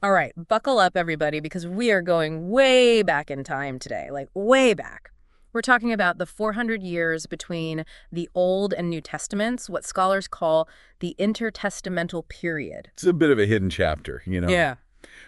All right, buckle up, everybody, because we are going way back in time today, like way back. We're talking about the 400 years between the Old and New Testaments, what scholars call the intertestamental period. It's a bit of a hidden chapter. Yeah.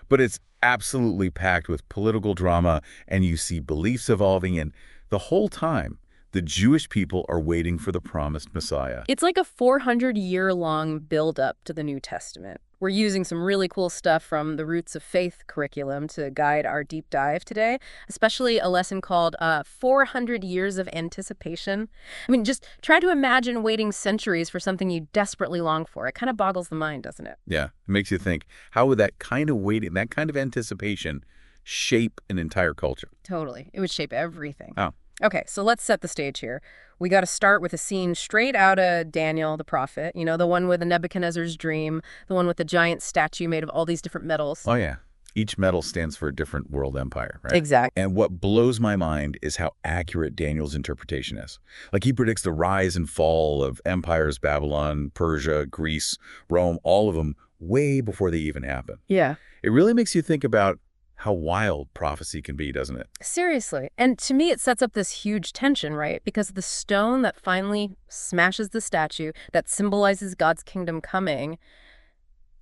But it's absolutely packed with political drama, and you see beliefs evolving, and the whole time, the Jewish people are waiting for the promised Messiah. It's like a 400-year-long build-up to the New Testament. We're using some really cool stuff from the Roots of Faith curriculum to guide our deep dive today, especially a lesson called 400 Years of Anticipation. I mean, just try to imagine waiting centuries for something you desperately long for. It kind of boggles the mind, doesn't it? Yeah, it makes you think, how would that kind of waiting, that kind of anticipation shape an entire culture? Totally. It would shape everything. Oh. Okay, so let's set the stage here. We got to start with a scene straight out of Daniel the prophet, the one with the Nebuchadnezzar's dream, the one with the giant statue made of all these different metals. Oh, yeah. Each metal stands for a different world empire, right? Exactly. And what blows my mind is how accurate Daniel's interpretation is. Like, he predicts the rise and fall of empires, Babylon, Persia, Greece, Rome, all of them way before they even happen. Yeah. It really makes you think about how wild prophecy can be, doesn't it? Seriously. And to me, it sets up this huge tension, right? Because the stone that finally smashes the statue that symbolizes God's kingdom coming,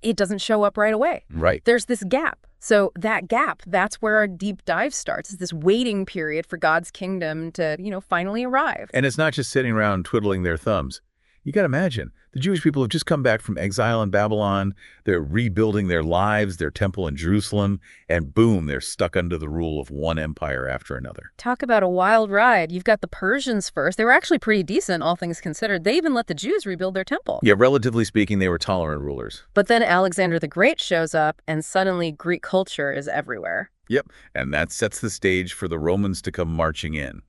it doesn't show up right away. Right. There's this gap. So that gap, that's where our deep dive starts. It's this waiting period for God's kingdom to, finally arrive. And it's not just sitting around twiddling their thumbs. You got to imagine, the Jewish people have just come back from exile in Babylon. They're rebuilding their lives, their temple in Jerusalem, and boom, they're stuck under the rule of one empire after another. Talk about a wild ride. You've got the Persians first. They were actually pretty decent, all things considered. They even let the Jews rebuild their temple. Yeah, relatively speaking, they were tolerant rulers. But then Alexander the Great shows up, and suddenly Greek culture is everywhere. Yep, and that sets the stage for the Romans to come marching in.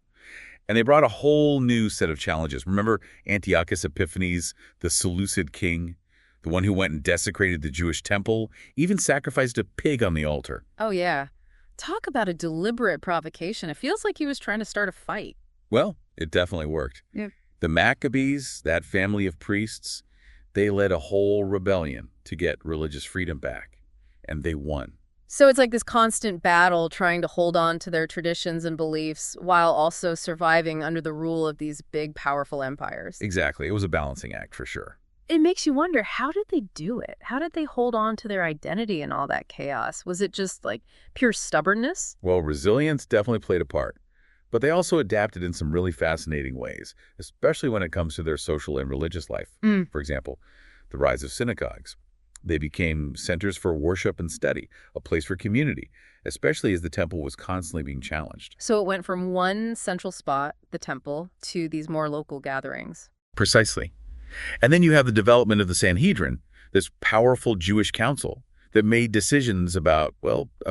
And they brought a whole new set of challenges. Remember Antiochus Epiphanes, the Seleucid king, the one who went and desecrated the Jewish temple, even sacrificed a pig on the altar. Oh, yeah. Talk about a deliberate provocation. It feels like he was trying to start a fight. Well, it definitely worked. Yeah. The Maccabees, that family of priests, they led a whole rebellion to get religious freedom back, and they won. So it's like this constant battle trying to hold on to their traditions and beliefs while also surviving under the rule of these big, powerful empires. Exactly. It was a balancing act for sure. It makes you wonder, how did they do it? How did they hold on to their identity in all that chaos? Was it just like pure stubbornness? Well, resilience definitely played a part, but they also adapted in some really fascinating ways, especially when it comes to their social and religious life. For example, the rise of synagogues. They became centers for worship and study, a place for community, especially as the temple was constantly being challenged. So it went from one central spot, the temple, to these more local gatherings. Precisely. And then you have the development of the Sanhedrin, this powerful Jewish council that made decisions about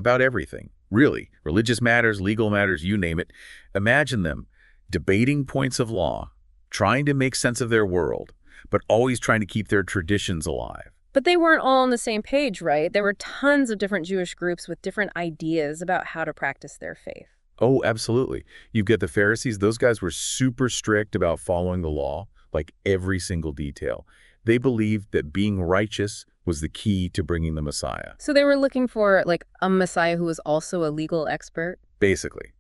everything. Really, religious matters, legal matters, you name it. Imagine them debating points of law, trying to make sense of their world, but always trying to keep their traditions alive. But they weren't all on the same page, right? There were tons of different Jewish groups with different ideas about how to practice their faith. Oh, absolutely. You get the Pharisees. Those guys were super strict about following the law, like every single detail. They believed that being righteous was the key to bringing the Messiah. So they were looking for, like, a Messiah who was also a legal expert? Basically.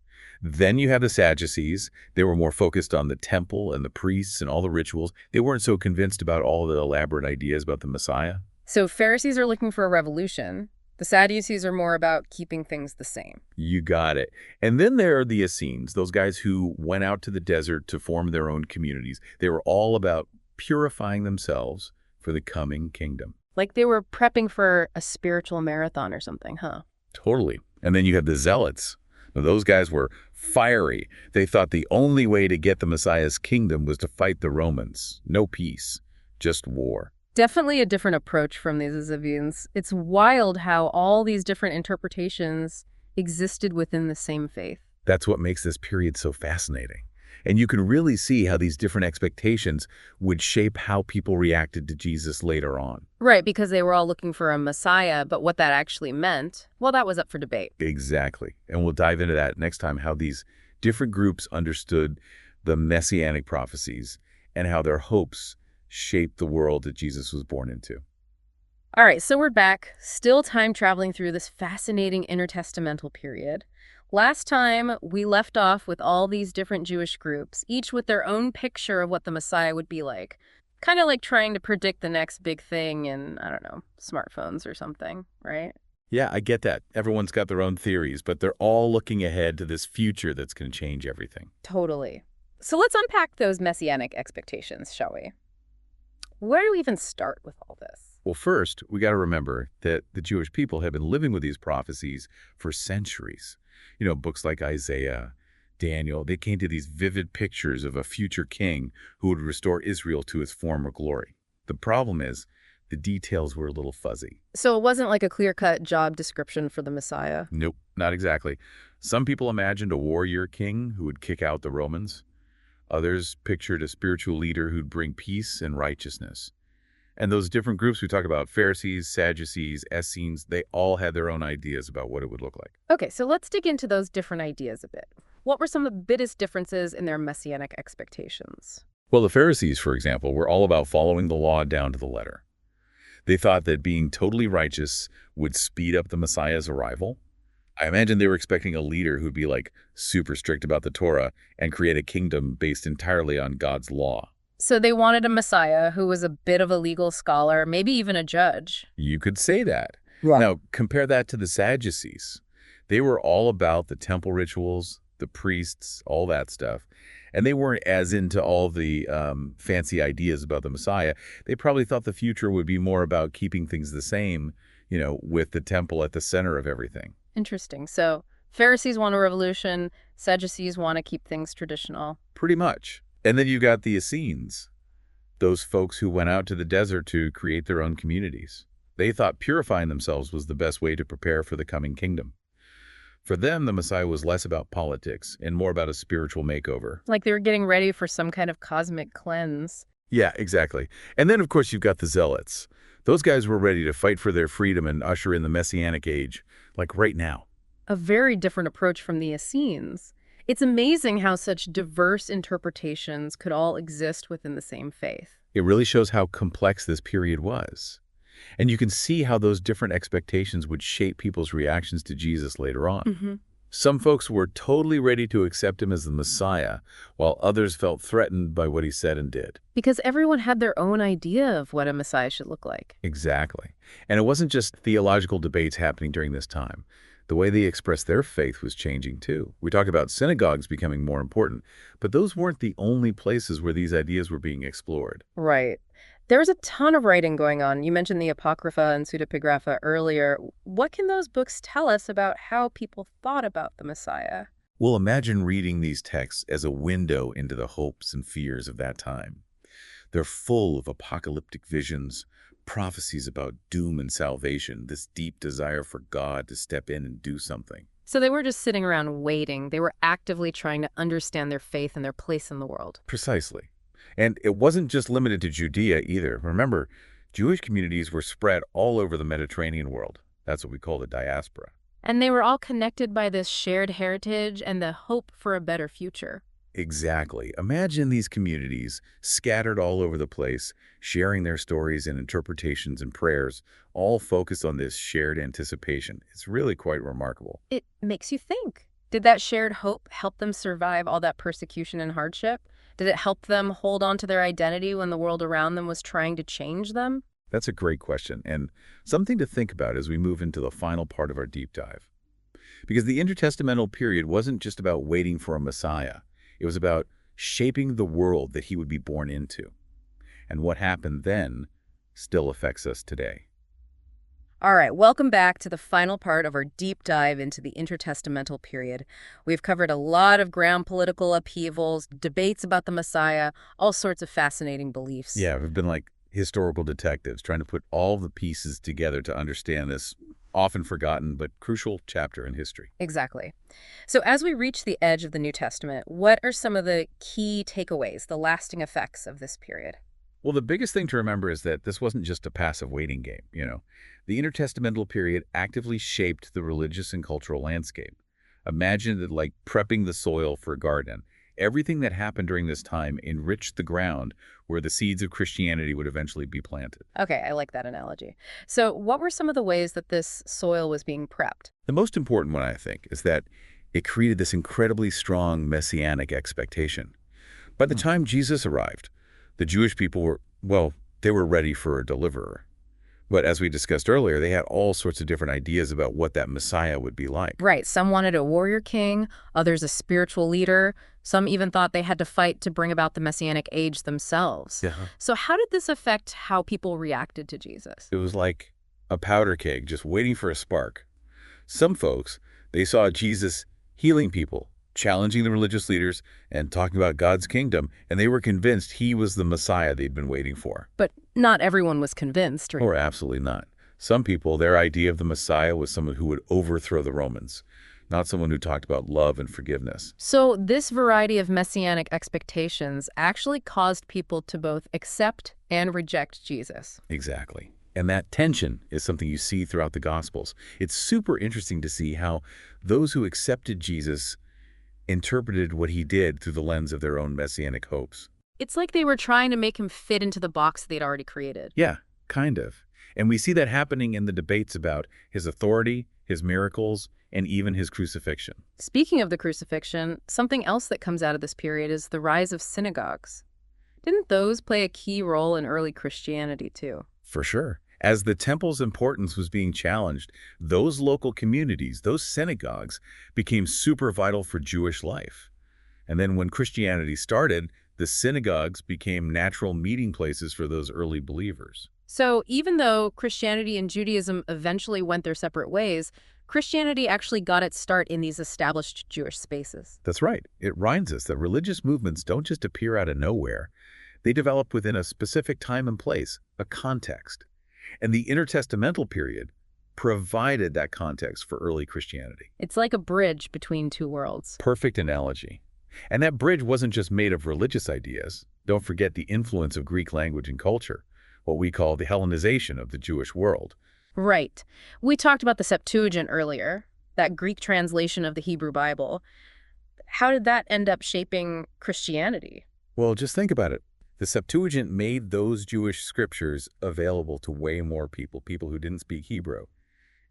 Then you have the Sadducees. They were more focused on the temple and the priests and all the rituals. They weren't so convinced about all the elaborate ideas about the Messiah. So Pharisees are looking for a revolution. The Sadducees are more about keeping things the same. You got it. And then there are the Essenes, those guys who went out to the desert to form their own communities. They were all about purifying themselves for the coming kingdom. Like they were prepping for a spiritual marathon or something, huh? Totally. And then you have the Zealots. Now, those guys were fiery. They thought the only way to get the Messiah's kingdom was to fight the Romans. No peace, just war. Definitely a different approach from these Essenes. It's wild how all these different interpretations existed within the same faith. That's what makes this period so fascinating. And you can really see how these different expectations would shape how people reacted to Jesus later on. Right, because they were all looking for a Messiah, but what that actually meant, well, that was up for debate. Exactly. And we'll dive into that next time, how these different groups understood the messianic prophecies and how their hopes shaped the world that Jesus was born into. All right, so we're back, still time traveling through this fascinating intertestamental period. Last time, we left off with all these different Jewish groups, each with their own picture of what the Messiah would be like. Kind of like trying to predict the next big thing in, I don't know, smartphones or something, right? Yeah, I get that. Everyone's got their own theories, but they're all looking ahead to this future that's going to change everything. Totally. So let's unpack those messianic expectations, shall we? Where do we even start with all this? Well, first, we got to remember that the Jewish people have been living with these prophecies for centuries. Books like Isaiah, Daniel, they came to these vivid pictures of a future king who would restore Israel to its former glory. The problem is, the details were a little fuzzy. So it wasn't like a clear-cut job description for the Messiah. Nope, not exactly. Some people imagined a warrior king who would kick out the Romans. Others pictured a spiritual leader who'd bring peace and righteousness. And those different groups we talk about, Pharisees, Sadducees, Essenes, they all had their own ideas about what it would look like. Okay, so let's dig into those different ideas a bit. What were some of the biggest differences in their messianic expectations? Well, the Pharisees, for example, were all about following the law down to the letter. They thought that being totally righteous would speed up the Messiah's arrival. I imagine they were expecting a leader who'd be like super strict about the Torah and create a kingdom based entirely on God's law. So they wanted a Messiah who was a bit of a legal scholar, maybe even a judge. You could say that. Right. Now, compare that to the Sadducees. They were all about the temple rituals, the priests, all that stuff. And they weren't as into all the fancy ideas about the Messiah. They probably thought the future would be more about keeping things the same, with the temple at the center of everything. Interesting. So Pharisees want a revolution, Sadducees want to keep things traditional. Pretty much. And then you got the Essenes, those folks who went out to the desert to create their own communities. They thought purifying themselves was the best way to prepare for the coming kingdom. For them, the Messiah was less about politics and more about a spiritual makeover. Like they were getting ready for some kind of cosmic cleanse. Yeah, exactly. And then, of course, you've got the Zealots. Those guys were ready to fight for their freedom and usher in the Messianic age, like right now. A very different approach from the Essenes. It's amazing how such diverse interpretations could all exist within the same faith. It really shows how complex this period was. And you can see how those different expectations would shape people's reactions to Jesus later on. Some folks were totally ready to accept him as the Messiah, while others felt threatened by what he said and did. Because everyone had their own idea of what a Messiah should look like. Exactly. And it wasn't just theological debates happening during this time. The way they expressed their faith was changing too. We talk about synagogues becoming more important, but those weren't the only places where these ideas were being explored. Right. There was a ton of writing going on. You mentioned the Apocrypha and Pseudepigrapha earlier. What can those books tell us about how people thought about the Messiah? Well, imagine reading these texts as a window into the hopes and fears of that time. They're full of apocalyptic visions, prophecies about doom and salvation, this deep desire for God to step in and do something. So they weren't just sitting around waiting. They were actively trying to understand their faith and their place in the world. Precisely. And it wasn't just limited to Judea either. Remember, Jewish communities were spread all over the Mediterranean world. That's what we call the diaspora. And they were all connected by this shared heritage and the hope for a better future. Exactly. Imagine these communities scattered all over the place, sharing their stories and interpretations and prayers, all focused on this shared anticipation. It's really quite remarkable. It makes you think. Did that shared hope help them survive all that persecution and hardship? Did it help them hold on to their identity when the world around them was trying to change them? That's a great question, and something to think about as we move into the final part of our deep dive. Because the intertestamental period wasn't just about waiting for a Messiah. It was about shaping the world that he would be born into. And what happened then still affects us today. All right, welcome back to the final part of our deep dive into the intertestamental period. We've covered a lot of ground political upheavals, debates about the Messiah, all sorts of fascinating beliefs. Yeah, we've been like historical detectives trying to put all the pieces together to understand this often forgotten but crucial chapter in history. Exactly. So as we reach the edge of the New Testament, what are some of the key takeaways, the lasting effects of this period? Well, the biggest thing to remember is that this wasn't just a passive waiting game. The intertestamental period actively shaped the religious and cultural landscape. Imagine it like prepping the soil for a garden. Everything that happened during this time enriched the ground where the seeds of Christianity would eventually be planted. Okay, I like that analogy. So what were some of the ways that this soil was being prepped? The most important one, I think, is that it created this incredibly strong messianic expectation. By the time Jesus arrived, the Jewish people were, well, they were ready for a deliverer. But as we discussed earlier, they had all sorts of different ideas about what that Messiah would be like. Right, some wanted a warrior king, others a spiritual leader. Some even thought they had to fight to bring about the messianic age themselves. Yeah. So how did this affect how people reacted to Jesus? It was like a powder keg just waiting for a spark. Some folks, they saw Jesus healing people, challenging the religious leaders, and talking about God's kingdom, and they were convinced he was the Messiah they'd been waiting for. But not everyone was convinced. Right? Or absolutely not. Some people, their idea of the Messiah was someone who would overthrow the Romans, not someone who talked about love and forgiveness. So this variety of messianic expectations actually caused people to both accept and reject Jesus. Exactly. And that tension is something you see throughout the Gospels. It's super interesting to see how those who accepted Jesus interpreted what he did through the lens of their own messianic hopes. It's like they were trying to make him fit into the box they'd already created. Yeah, kind of. And we see that happening in the debates about his authority, his miracles, and even his crucifixion. Speaking of the crucifixion, something else that comes out of this period is the rise of synagogues. Didn't those play a key role in early Christianity too? For sure. As the temple's importance was being challenged, those local communities, those synagogues, became super vital for Jewish life. And then when Christianity started, the synagogues became natural meeting places for those early believers. So even though Christianity and Judaism eventually went their separate ways, Christianity actually got its start in these established Jewish spaces. That's right. It reminds us that religious movements don't just appear out of nowhere. They develop within a specific time and place, a context. And the intertestamental period provided that context for early Christianity. It's like a bridge between two worlds. Perfect analogy. And that bridge wasn't just made of religious ideas. Don't forget the influence of Greek language and culture, what we call the Hellenization of the Jewish world. Right. We talked about the Septuagint earlier, that Greek translation of the Hebrew Bible. How did that end up shaping Christianity? Well, just think about it. The Septuagint made those Jewish scriptures available to way more people, people who didn't speak Hebrew.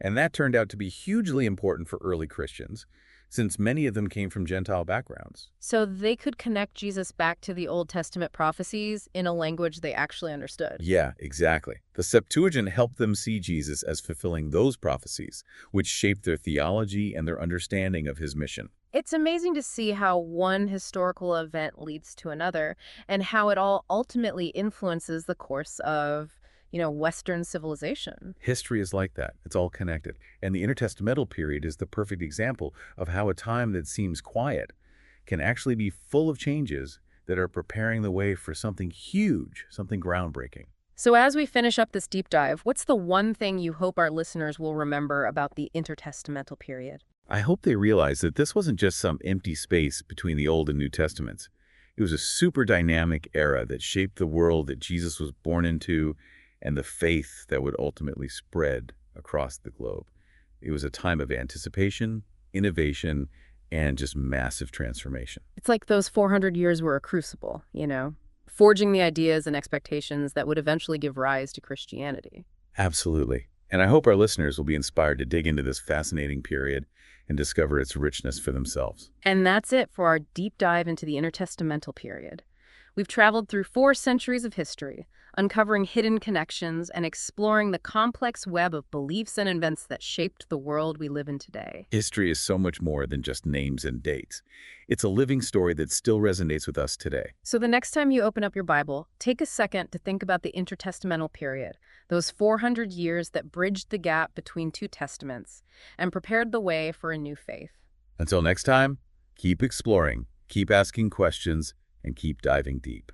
And that turned out to be hugely important for early Christians, since many of them came from Gentile backgrounds. So they could connect Jesus back to the Old Testament prophecies in a language they actually understood. Yeah, exactly. The Septuagint helped them see Jesus as fulfilling those prophecies, which shaped their theology and their understanding of his mission. It's amazing to see how one historical event leads to another and how it all ultimately influences the course of, Western civilization. History is like that. It's all connected. And the intertestamental period is the perfect example of how a time that seems quiet can actually be full of changes that are preparing the way for something huge, something groundbreaking. So as we finish up this deep dive, what's the one thing you hope our listeners will remember about the intertestamental period? I hope they realize that this wasn't just some empty space between the Old and New Testaments. It was a super dynamic era that shaped the world that Jesus was born into and the faith that would ultimately spread across the globe. It was a time of anticipation, innovation, and just massive transformation. It's like those 400 years were a crucible, forging the ideas and expectations that would eventually give rise to Christianity. Absolutely. And I hope our listeners will be inspired to dig into this fascinating period and discover its richness for themselves. And that's it for our deep dive into the intertestamental period. We've traveled through 4 centuries of history, uncovering hidden connections and exploring the complex web of beliefs and events that shaped the world we live in today. History is so much more than just names and dates. It's a living story that still resonates with us today. So the next time you open up your Bible, take a second to think about the intertestamental period, those 400 years that bridged the gap between 2 testaments and prepared the way for a new faith. Until next time, keep exploring, keep asking questions, and keep diving deep.